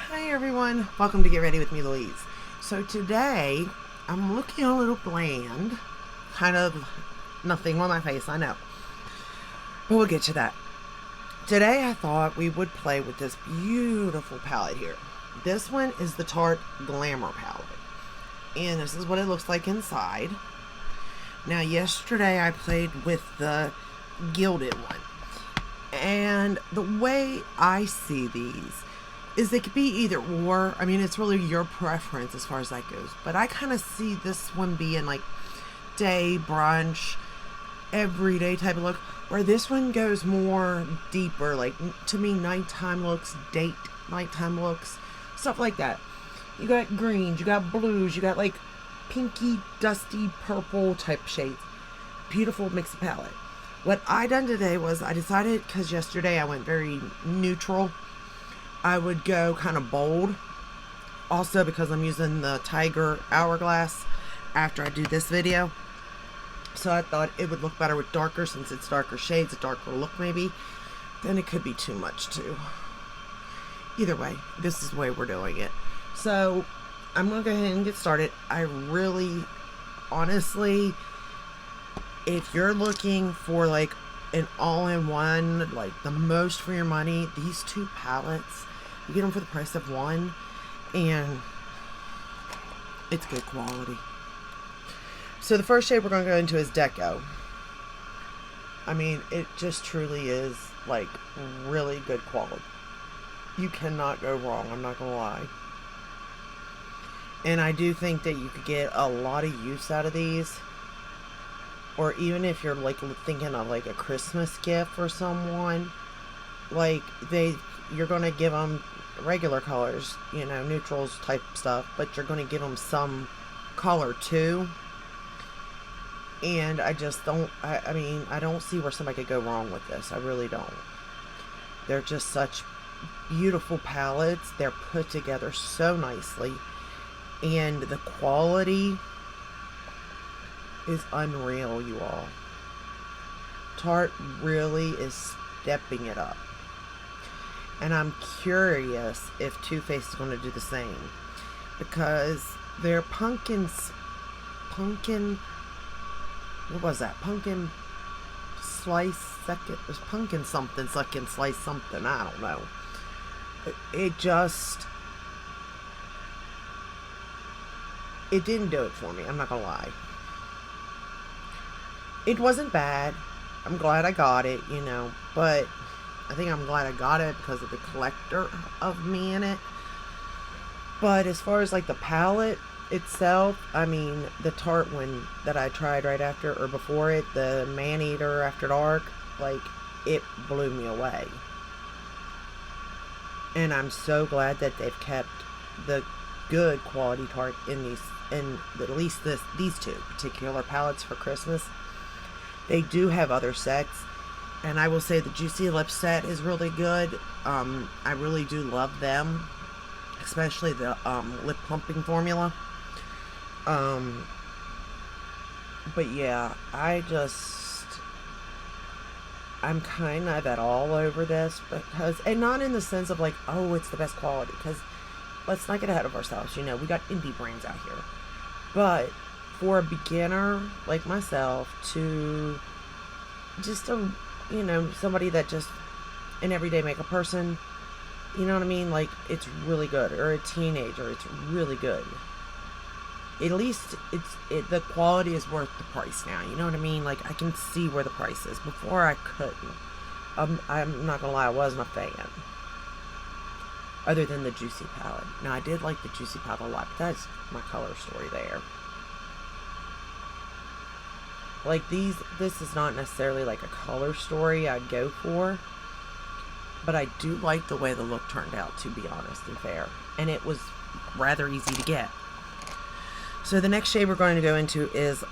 Hi everyone, welcome to Get Ready with me, Louise. So today, I'm looking a little bland, kind of nothing on my face, I know, but we'll get to that. Today I thought we would play with this beautiful palette here. This one is the Tarte Glamour palette, and this is what it looks like inside. Now yesterday I played with the Gilded one, and the way I see these is they could be either or. I mean, it's really your preference as far as that goes. But I kind of see this one being like day, brunch, everyday type of look. Where this one goes more deeper, like to me, nighttime looks, date nighttime looks, stuff like that. You got greens, you got blues, you got like pinky, dusty, purple type shades. Beautiful mix of palette. What I done today was I decided, because yesterday I went very neutral, I would go kind of bold. Also because I'm using the Tiger Hourglass after I do this video. So I thought it would look better with darker, since it's darker shades, a darker look maybe. Then it could be too much too. Either way, this is the way we're doing it. So I'm going to go ahead and get started. I really, honestly, if you're looking for like an all-in-one, like the most for your money, these two palettes, you get them for the price of one, and it's good quality. So the first shade we're going to go into is Deco. I mean, it just truly is like really good quality. You cannot go wrong, I'm not going to lie. And I do think that you could get a lot of use out of these. Or even if you're like thinking of like a Christmas gift for someone, like you're going to give them regular colors, you know, neutrals type stuff, but you're going to give them some color too. And I just don't, I mean, I don't see where somebody could go wrong with this. I really don't. They're just such beautiful palettes. They're put together so nicely. And the quality is unreal, you all. Tarte really is stepping it up. And I'm curious if Too Faced is going to do the same. Because their pumpkin, what was that? Pumpkin slice second, it was pumpkin something, second slice something, I don't know. It just, it didn't do it for me, I'm not going to lie. It wasn't bad. I'm glad I got it, you know, but I think I'm glad I got it because of the collector of me in it. But as far as like the palette itself, I mean, the Tarte one that I tried right after or before it, the Man-Eater After Dark, like, it blew me away. And I'm so glad that they've kept the good quality Tarte in these, in at least these two particular palettes for Christmas. They do have other sets, and I will say the Juicy Lip set is really good. I really do love them, especially the lip plumping formula. But yeah, I'm kind of at all over this, because, and not in the sense of like, oh, it's the best quality, because let's not get ahead of ourselves, you know, we got indie brands out here. But for a beginner like myself, to just a, you know, somebody that just an everyday makeup person, you know what I mean, like, it's really good. Or a teenager, it's really good. At least the quality is worth the price now, you know what I mean? Like, I can see where the price is. Before I couldn't. I'm not gonna lie, I wasn't a fan, other than the Juicy palette. Now, I did like the Juicy palette a lot, but that's my color story there. Like, this is not necessarily like a color story I'd go for, but I do like the way the look turned out, to be honest and fair. And it was rather easy to get. So the next shade we're going to go into is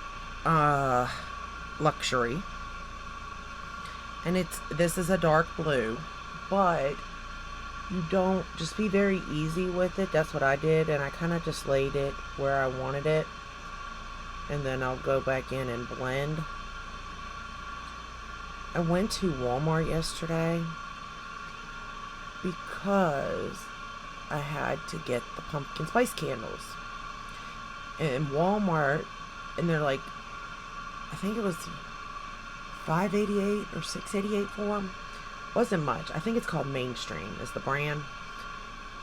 Luxury. And this is a dark blue, but you don't, just be very easy with it. That's what I did, and I kind of just laid it where I wanted it. And then I'll go back in and blend. I went to Walmart yesterday because I had to get the pumpkin spice candles in Walmart, and they're like, I think it was $5.88 or $6.88 for them. Wasn't much. I think it's called Mainstream is the brand.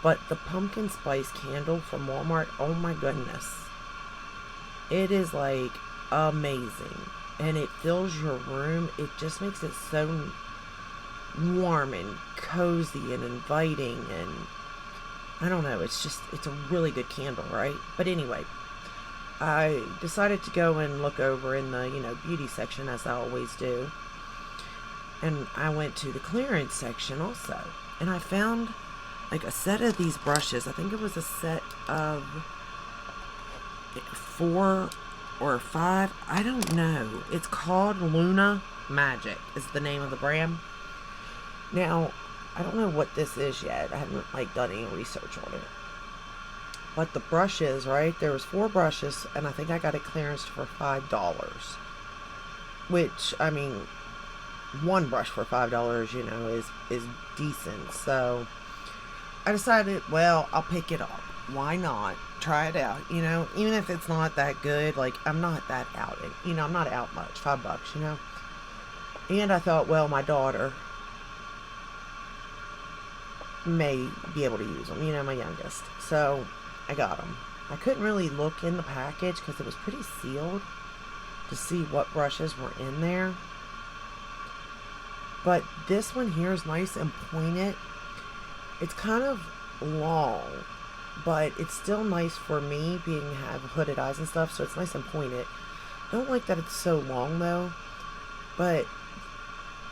But the pumpkin spice candle from Walmart, oh my goodness. It is like amazing. And it fills your room. It just makes it so warm and cozy and inviting, and I don't know, it's a really good candle, right? But anyway, I decided to go and look over in the, beauty section, as I always do. And I went to the clearance section also. And I found like a set of these brushes. I think it was a set of 4 or 5. I don't know. It's called Luna Magic is the name of the brand. Now, I don't know what this is yet. I haven't done any research on it. But the brushes, right? There was 4 brushes, and I think I got it clearanced for $5. Which, I mean, one brush for $5, is decent. So I decided, well, I'll pick it up. Why not? Try it out, even if it's not that good. I'm not that out. I'm not out much. $5, And I thought, well, my daughter may be able to use them, my youngest. So I got them. I couldn't really look in the package because it was pretty sealed to see what brushes were in there. But this one here is nice and pointed. It's kind of long, but it's still nice for me, being have hooded eyes and stuff, so it's nice and pointed. Don't like that it's so long though, but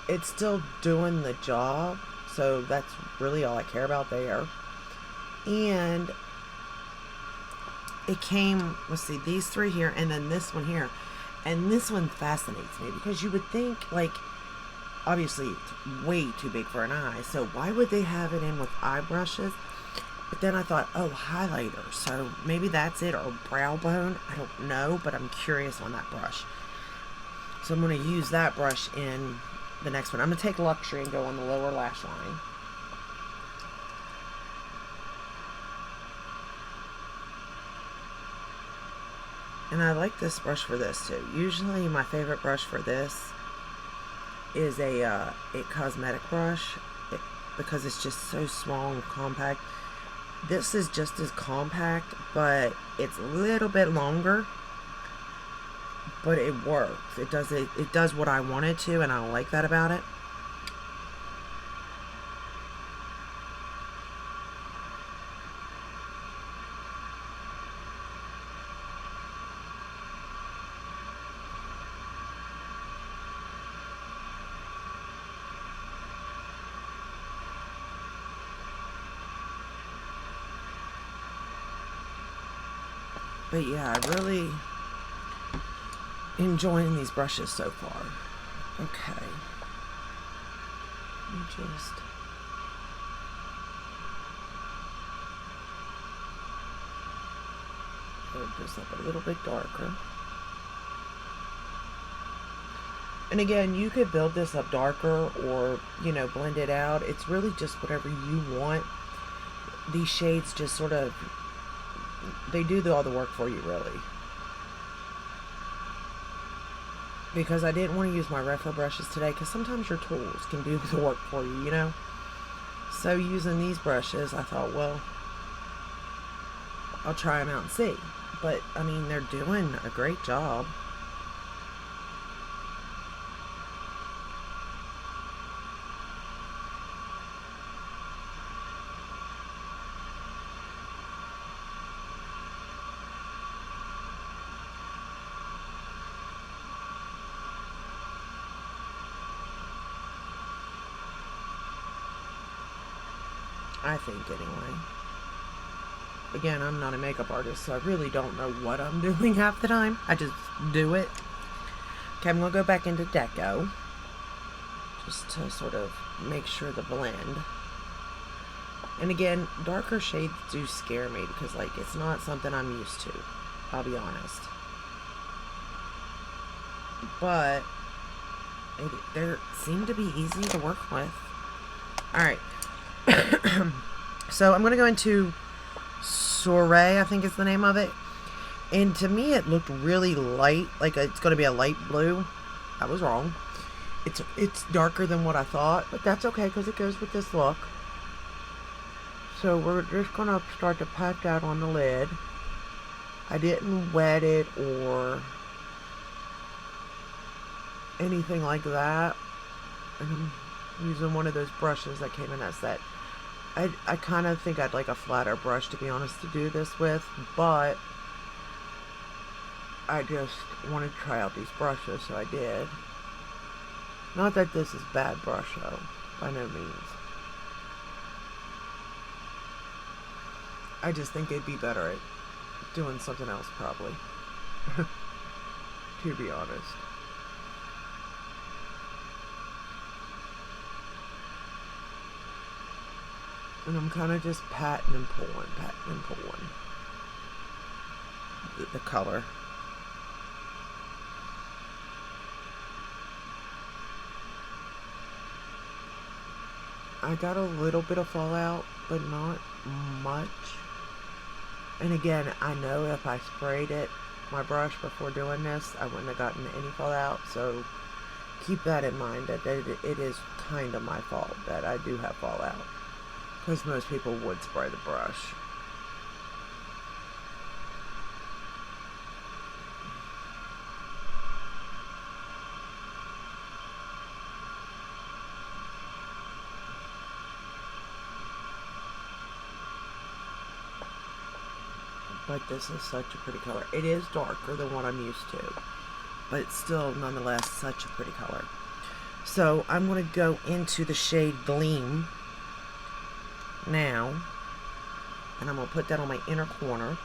it's still doing the job. So that's really all I care about there. And it came, let's see, these 3 here, and then this one here. And this one fascinates me because you would think, obviously it's way too big for an eye. So why would they have it in with eye brushes? But then I thought, oh, highlighter. So maybe that's it, or brow bone. I don't know, but I'm curious on that brush. So I'm going to use that brush in the next one. I'm going to take Luxury and go on the lower lash line. And I like this brush for this too. Usually my favorite brush for this is a cosmetic brush because it's just so small and compact. This is just as compact, but it's a little bit longer. But it works. It does what I want it to, and I like that about it. But yeah, I really enjoying these brushes so far. Okay. Let me just build this up a little bit darker. And again, you could build this up darker or, blend it out. It's really just whatever you want. These shades just sort of, they do all the work for you, really. Because I didn't want to use my referral brushes today, because sometimes your tools can do the work for you, So using these brushes, I thought, well, I'll try them out and see. But, I mean, they're doing a great job. I think, anyway. Again, I'm not a makeup artist, so I really don't know what I'm doing half the time. I just do it. Okay, I'm going to go back into Deco, just to sort of make sure the blend. And again, darker shades do scare me, because, it's not something I'm used to. I'll be honest. But they seem to be easy to work with. Alright. So I'm going to go into Soiree, I think is the name of it. And to me, it looked really light, like it's going to be a light blue. I was wrong. It's darker than what I thought, but that's okay because it goes with this look. So we're just going to start to pat that on the lid. I didn't wet it or anything like that. And I'm using one of those brushes that came in that set. I kind of think I'd like a flatter brush, to be honest, to do this with, but I just wanted to try out these brushes, so I did. Not that this is bad brush, though, by no means. I just think it'd be better at doing something else, probably. To be honest. And I'm kind of just patting and pulling the color. I got a little bit of fallout, but not much. And again, I know if I sprayed my brush before doing this, I wouldn't have gotten any fallout. So keep that in mind, that it is kind of my fault that I do have fallout. Because most people would spray the brush. But this is such a pretty color. It is darker than what I'm used to, but it's still nonetheless such a pretty color. So I'm going to go into the shade Gleam now, and I'm going to put that on my inner corner.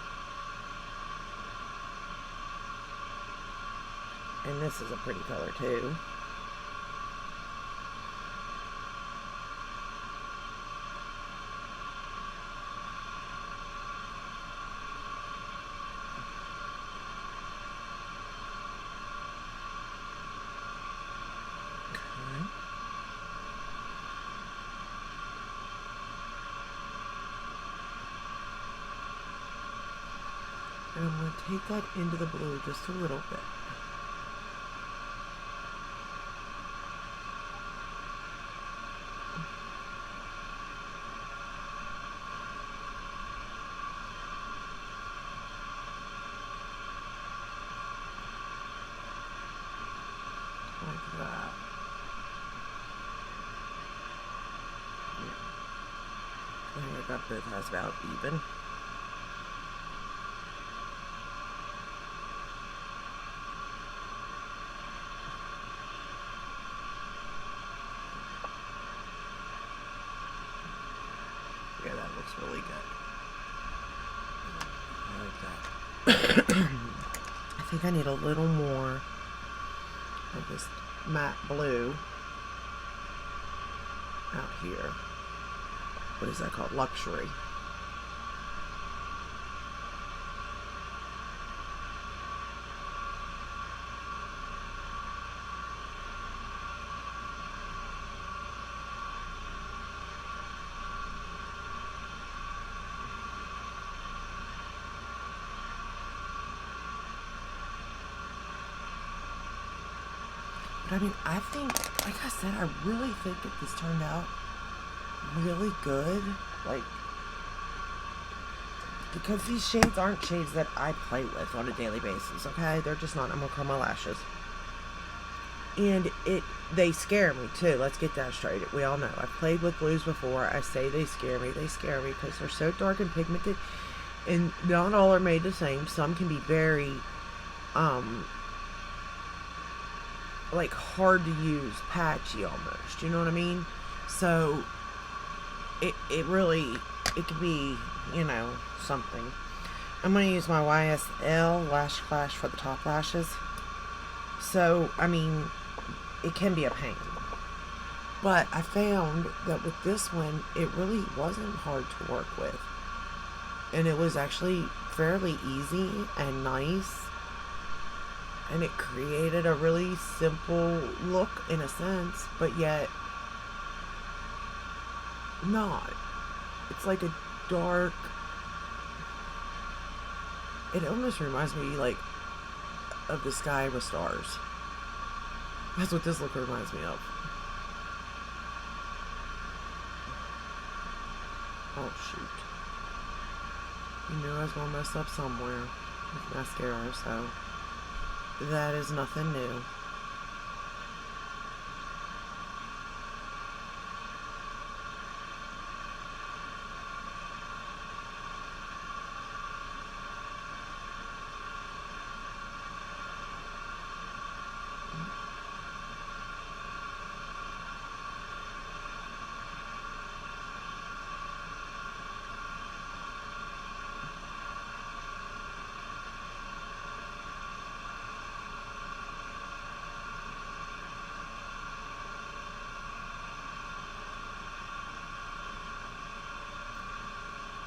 And this is a pretty color too. And I'm going to take that into the blue just a little bit. Like that. Yeah. I think I got both has about even. Yeah, that looks really good. I like that. I think I need a little more of this matte blue out here. What is that called? Luxury. But I mean, I think, like I said, I really think that this turned out really good. Like, because these shades aren't shades that I play with on a daily basis, okay? They're just not. I'm gonna curl my lashes. And they scare me too. Let's get that straight. We all know. I've played with blues before. I say they scare me. They scare me because they're so dark and pigmented. And not all are made the same. Some can be very, like hard to use, patchy almost, you know what I mean? So it really, it could be, you know, something. I'm going to use my YSL Lash Clash for the top lashes. So, I mean, it can be a pain. But I found that with this one, it really wasn't hard to work with. And it was actually fairly easy and nice. And it created a really simple look in a sense, but yet not. It's like a dark, it almost reminds me like of the sky with stars. That's what this look reminds me of. Oh shoot. You knew I was going to mess up somewhere with mascara, so that is nothing new.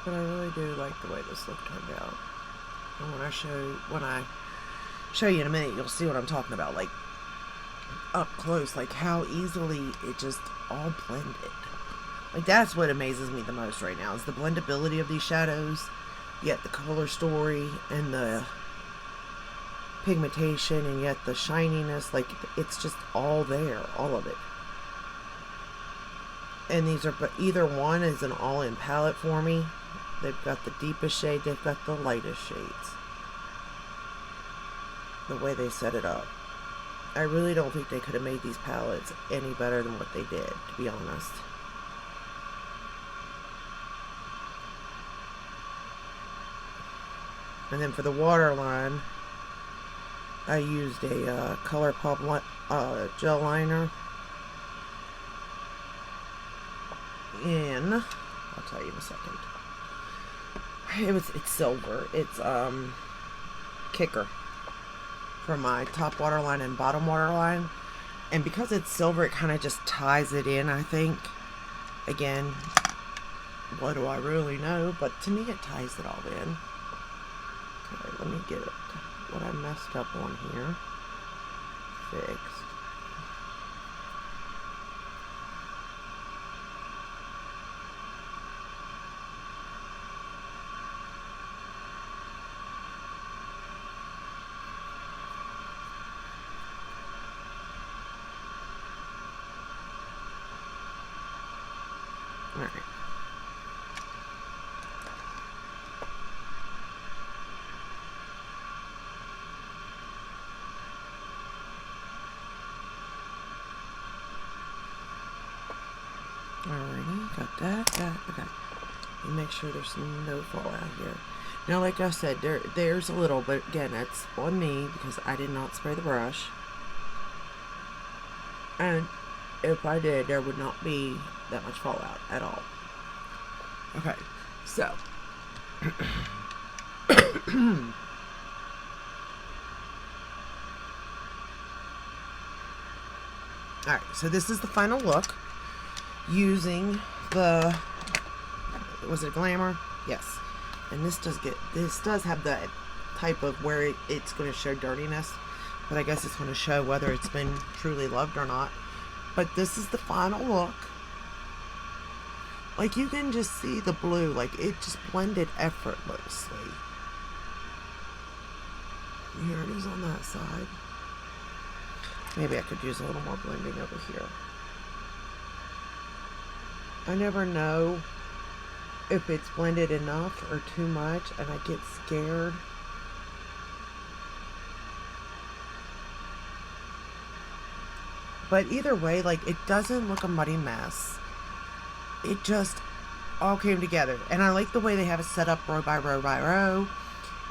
But I really do like the way this look turned out. And when I show you in a minute, you'll see what I'm talking about. Like, up close, like how easily it just all blended. Like, that's what amazes me the most right now, is the blendability of these shadows, yet the color story and the pigmentation, and yet the shininess. Like, it's just all there, all of it. And these are, but either one is an all-in palette for me. They've got the deepest shade, they've got the lightest shades. The way they set it up. I really don't think they could have made these palettes any better than what they did, to be honest. And then for the waterline, I used a ColourPop gel liner. I'll tell you in a second. It's silver. It's Kicker for my top waterline and bottom waterline. And because it's silver, it kind of just ties it in, I think. Again, what do I really know? But to me, it ties it all in. Okay, let me get what I messed up on here fixed. Alright. Alrighty, got that. Okay. And make sure there's no fallout here. Now, like I said, there's a little, but again, that's on me because I did not spray the brush. And if I did, there would not be that much fallout at all. Okay, so alright, so this is the final look using the, was it Glamour? Yes. And this does have that type of where it's going to show dirtiness, but I guess it's going to show whether it's been truly loved or not. But this is the final look. Like, you can just see the blue, like it just blended effortlessly. Here it is on that side. Maybe I could use a little more blending over here. I never know if it's blended enough or too much, and I get scared. But either way, like, it doesn't look a muddy mess. It just all came together. And I like the way they have it set up row by row by row.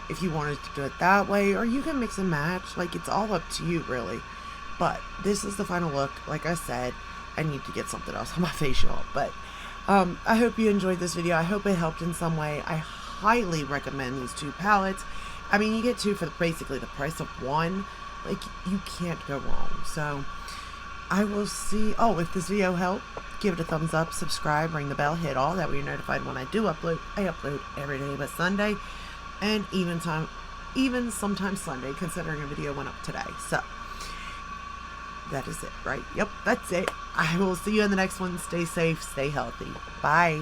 If you wanted to do it that way, or you can mix and match. Like, it's all up to you, really. But this is the final look. Like I said, I need to get something else on my facial. But I hope you enjoyed this video. I hope it helped in some way. I highly recommend these two palettes. I mean, you get two for basically the price of one. Like, you can't go wrong. So I will see. Oh, if this video helped, give it a thumbs up, subscribe, ring the bell, hit all. That way you're notified when I do upload. I upload every day but Sunday, and even sometimes Sunday, considering a video went up today. So that is it, right? Yep, that's it. I will see you in the next one. Stay safe, stay healthy. Bye.